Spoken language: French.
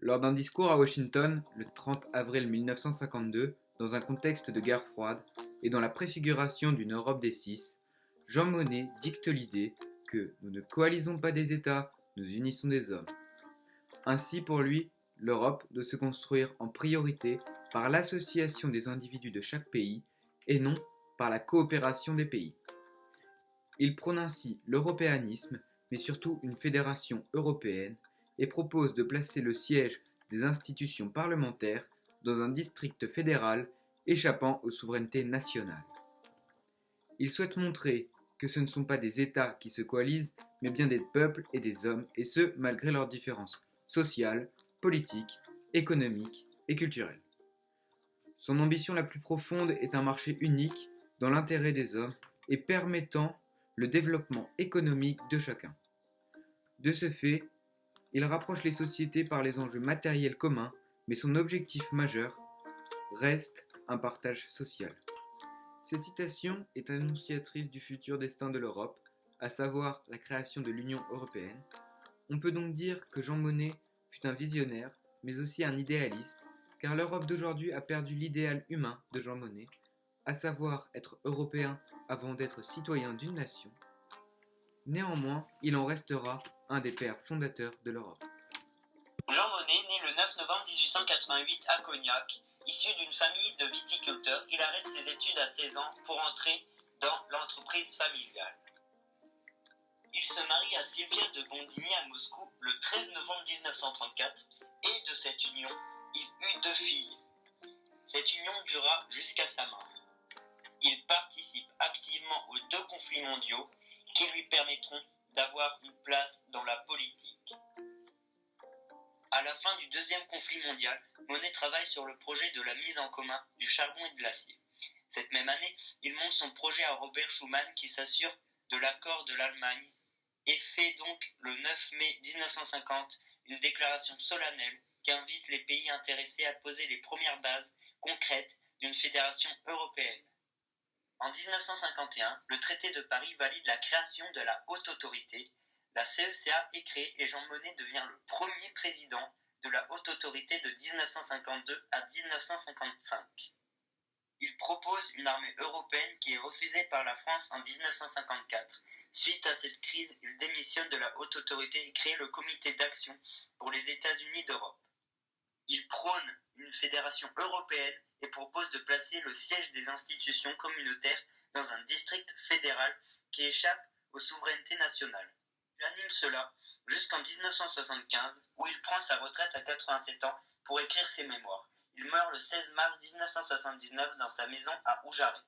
Lors d'un discours à Washington le 30 avril 1952, dans un contexte de guerre froide et dans la préfiguration d'une Europe des six, Jean Monnet dicte l'idée que nous ne coalisons pas des États, nous unissons des hommes. Ainsi, pour lui, l'Europe doit se construire en priorité par l'association des individus de chaque pays et non par la coopération des pays. Il prône ainsi l'européanisme, mais surtout une fédération européenne, et propose de placer le siège des institutions parlementaires dans un district fédéral échappant aux souverainetés nationales. Il souhaite montrer que ce ne sont pas des États qui se coalisent, mais bien des peuples et des hommes, et ce, malgré leurs différences sociales, politiques, économiques et culturelles. Son ambition la plus profonde est un marché unique dans l'intérêt des hommes et permettant le développement économique de chacun. De ce fait, il rapproche les sociétés par les enjeux matériels communs, mais son objectif majeur reste un partage social. Cette citation est annonciatrice du futur destin de l'Europe, à savoir la création de l'Union européenne. On peut donc dire que Jean Monnet fut un visionnaire, mais aussi un idéaliste, car l'Europe d'aujourd'hui a perdu l'idéal humain de Jean Monnet, à savoir être européen avant d'être citoyen d'une nation. Néanmoins, il en restera un des pères fondateurs de l'Europe. Jean Monnet, né le 9 novembre 1888 à Cognac, issu d'une famille de viticulteurs, il arrête ses études à 16 ans pour entrer dans l'entreprise familiale. Il se marie à Sylvia de Bondigny à Moscou le 13 novembre 1934 et de cette union, il eut 2 filles. Cette union dura jusqu'à sa mort. Il participe activement aux 2 conflits mondiaux qui lui permettront d'avoir une place dans la politique. À la fin du 2e conflit mondial, Monnet travaille sur le projet de la mise en commun du charbon et de l'acier. Cette même année, il montre son projet à Robert Schuman qui s'assure de l'accord de l'Allemagne et fait donc le 9 mai 1950 une déclaration solennelle qui invite les pays intéressés à poser les premières bases concrètes d'une fédération européenne. En 1951, le traité de Paris valide la création de la Haute Autorité. La CECA est créée et Jean Monnet devient le premier président de la Haute Autorité de 1952 à 1955. Il propose une armée européenne qui est refusée par la France en 1954. Suite à cette crise, il démissionne de la Haute Autorité et crée le Comité d'action pour les États-Unis d'Europe. Il prône une fédération européenne et propose de placer le siège des institutions communautaires dans un district fédéral qui échappe aux souverainetés nationales. Il anime cela jusqu'en 1975 où il prend sa retraite à 87 ans pour écrire ses mémoires. Il meurt le 16 mars 1979 dans sa maison à Oujaré.